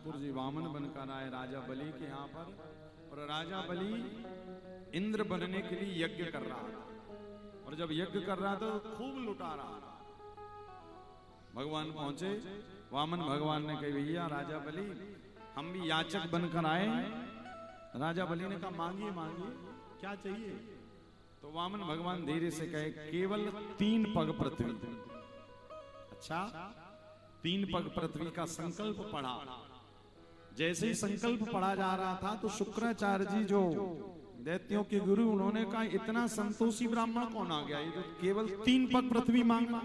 ठाकुर जी वामन बनकर आए राजा बलि के यहाँ पर, और राजा बलि इंद्र बनने के लिए यज्ञ कर रहा था। और जब यज्ञ कर रहा था तो खूब लुटा रहा था। भगवान पहुंचे, वामन भगवान ने कही भैया राजा बलि हम भी याचक बनकर आए। राजा बलि ने कहा मांगिए मांगिए क्या चाहिए। तो वामन भगवान धीरे से कहे केवल 3 पग पृथ्वी। अच्छा 3 पग पृथ्वी का संकल्प पढ़ा। जैसे ही संकल्प पढ़ा जा रहा था तो शुक्राचार्य जी जो दैत्यों के गुरु, उन्होंने कहा इतना संतोषी ब्राह्मण कौन आ गया, ये तो केवल 3 पग पृथ्वी मांगा।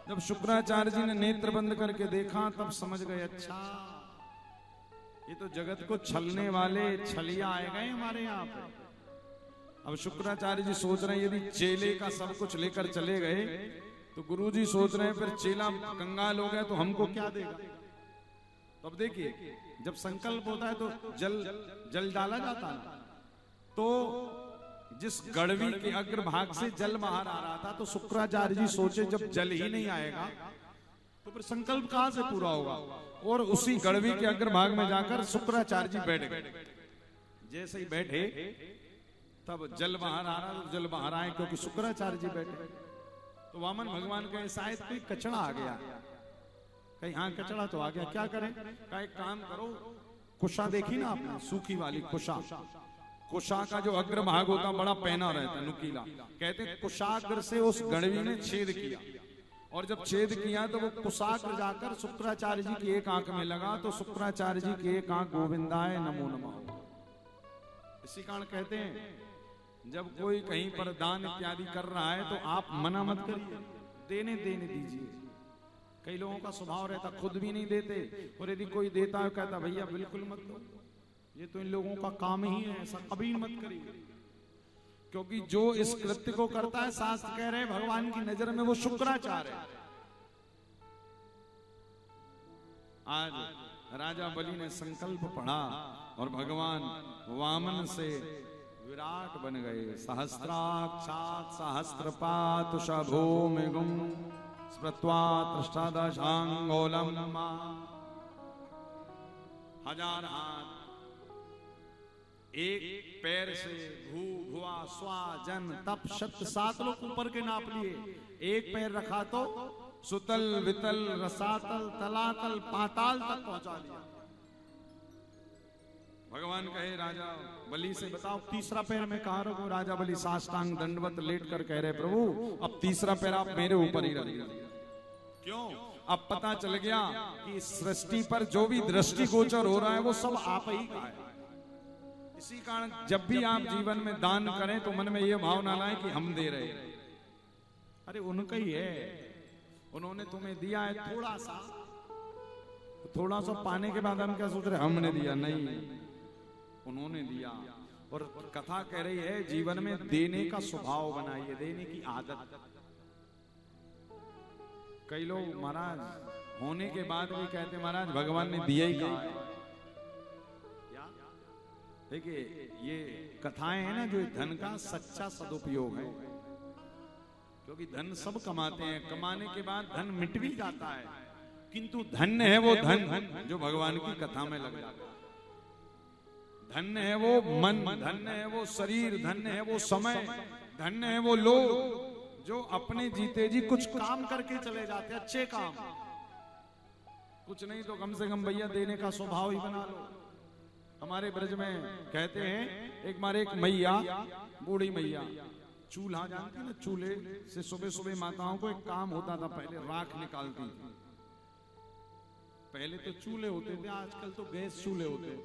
जब शुक्राचार्य जी ने नेत्र बंद करके देखा तब समझ गए अच्छा ये तो जगत को छलने वाले छलिया आए गए हमारे यहाँ पे। अब शुक्राचार्य जी सोच रहे हैं यदि चेले का सब कुछ लेकर चले गए तो गुरुजी सोच रहे हैं फिर चेला कंगाल हो गया तो हमको क्या देगा। तो अब देखिए जब संकल्प होता है तो जल डाला जाता है। तो जिस गड़वी के अग्रभाग से जल बाहर आ रहा था तो शुक्राचार्य जी सोचे जब जल ही नहीं आएगा तो फिर संकल्प कहां से पूरा होगा। और उसी गड़वी के अग्रभाग में जाकर शुक्राचार्य जी बैठ गए। जैसे ही बैठे तब जल बाहर आ रहा, जल बाहर आए क्योंकि शुक्राचार्य जी बैठे। तो वामन भगवान कहे शायद कोई कचड़ा आ गया। कहीं हाँ कचड़ा तो आ गया, क्या करें। का एक काम करो, कुशा देखी ना आपने, सूखी वाली कुशा, कुशा का जो अग्रभाग होता बड़ा पैना रहता नुकीला, कहते कुशाग्र से उस गड़वी ने छेद किया। और जब छेद किया तो वो कुशाग्र जाकर शुक्राचार्य जी की एक आंख में लगा। तो शुक्राचार्य जी की एक आंख गोविंदाय नमो नमः। इसी कारण कहते हैं जब कोई कहीं पर दान इत्यादि कर रहा है तो आप मना मत करिए, देने दीजिए। कई लोगों का स्वभाव रहता खुद भी नहीं देते, और यदि कोई देता है कहता भैया बिल्कुल मत दो, ये तो इन लोगों का काम ही है, ऐसा कभी मत करिए। क्योंकि जो इस कृत्य को करता है शास्त्र कह रहे हैं भगवान की नजर में वो शुक्राचार्य है। आज राजा बलि ने संकल्प पढ़ा और भगवान वामन से विराट बन गए। सहस्राक्षात् सहस्त्रपात् शभूमिगुं स्मृत्वा त्रिष्ठादशांगोलम। 1000 हाथ, एक पैर से भू भुआ स्वा जन तप शत 7 लोग ऊपर के नाप लिए। एक पैर रखा तो सुतल वितल रसातल तलातल पाताल तक पहुंचा दिया। भगवान कहे राजा बलि से बताओ तीसरा पैर में कहां रखूं। राजा बलि साष्टांग दंडवत लेट कर कह रहे प्रभु अब तीसरा पैर आप मेरे ऊपर ही रख दीजिए। क्यों? अब पता चल गया कि सृष्टि पर जो भी दृष्टि गोचर हो रहा है वो सब आप ही का है। इसी कारण जब भी आप जीवन में दान करें तो मन में ये भावना लाएं कि हम दे रहे हैं। अरे उनका ही है, उन्होंने तुम्हें दिया है थोड़ा सा पाने के बाद हम क्या सोच रहे हमने दिया, नहीं उन्होंने दिया। और कथा कह रही है जीवन में देने का स्वभाव बनाइए, देने की आदत। कई लोग महाराज होने के बाद भी कहते महाराज भगवान ने दिया ही कहा है। देखिए ये कथाएं हैं ना जो धन का सच्चा सदुपयोग है। क्योंकि धन सब कमाते हैं, कमाने के बाद धन मिट भी जाता है, किंतु धन्य है वो धन जो भगवान की कथा में लग जाता है। धन्य है वो मन, धन्य है वो शरीर, धन्य है वो समय, धन्य है वो लोग जो अपने जीते जी कुछ काम करके चले जाते हैं, अच्छे काम। कुछ नहीं तो कम से कम भैया देने का स्वभाव ही बना लो। हमारे ब्रज में कहते हैं एक बार एक मैया, बूढ़ी मैया, चूल्हा जानते हैं ना, चूल्हे से सुबह सुबह माताओं को एक काम होता था, पहले राख निकालती थी। पहले तो चूल्हे होते थे, आजकल तो गैस चूल्हे होते हैं।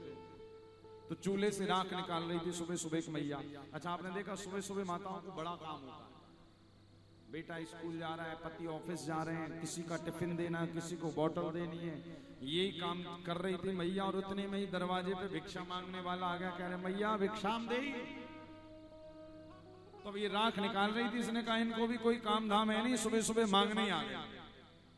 तो चूल्हे से राख निकाल रही थी सुबह सुबह एक मैया। अच्छा आपने देखा सुबह सुबह माताओं को बड़ा काम होता है, बेटा स्कूल जा रहा है, पति ऑफिस जा रहे हैं, किसी का टिफिन देना, किसी को बोतल देनी है, यही काम कर रही थी मैया। और उतने में ही दरवाजे पे भिक्षा मांगने वाला आ गया, कह रहे मैया भिक्षाम दे। तो ये राख निकाल रही थी, इसने कहा इनको भी कोई काम धाम है नहीं, सुबह सुबह मांगने ही आ गया।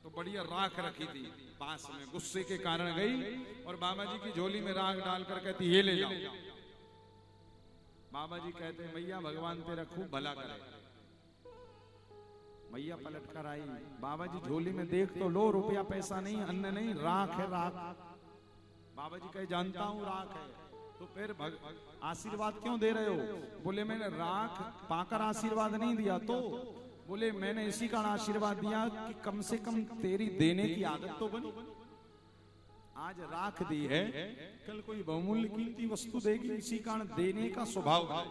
तो बढ़िया राख रखी थी पास में, गुस्से के कारण गई और बाबा जी की झोली में राख डालकर कहती ये ले जाओ। बाबा जी कहते हैं मैया भगवान तेरा खूब भला करे। मैया पलट कर आई, बाबा जी झोली में देख तो लो, रुपया पैसा नहीं, अन्न नहीं, राख है राख। बाबा जी कहे जानता हूं राख है, तो फिर आशीर्वाद क्यों दे रहे हो? बोले मैंने राख पाकर आशीर्वाद नहीं दिया, तो बोले मैंने इसी कारण आशीर्वाद दिया कि कम से कम तेरी देने की आदत तो बनी। आज राख दी है, कल कोई बहुमूल्य कीमती वस्तु देगी, इसी कारण देने का स्वभाव है।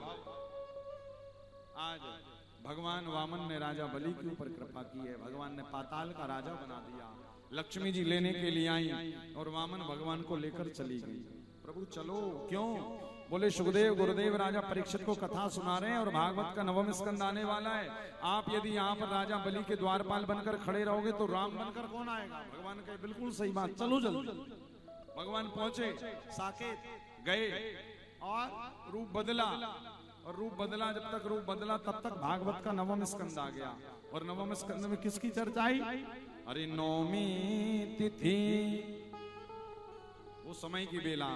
आज भगवान वामन ने राजा बलि के ऊपर कृपा की है, भगवान ने पाताल का राजा बना दिया। लक्ष्मी जी लेने के लिए आई और वामन भगवान को लेकर चली गई। प्रभु चलो, क्यों? बोले सुखदेव गुरुदेव राजा परीक्षित को कथा सुना रहे हैं और भागवत का नवम स्कंद आने वाला है। आप यदि यहाँ पर राजा बलि के द्वारपाल बनकर खड़े रहोगे तो राम बनकर कौन आएगा? भगवान कहे बिल्कुल सही बात, चलो जल्दी। भगवान पहुंचे, साकेत गए और रूप बदला, और रूप बदला, जब तक रूप बदला तब तक भागवत का नवम स्कंद आ गया। और नवम स्कंद में किसकी चर्चा आई? अरे नौमी तिथि, वो समय की बेला,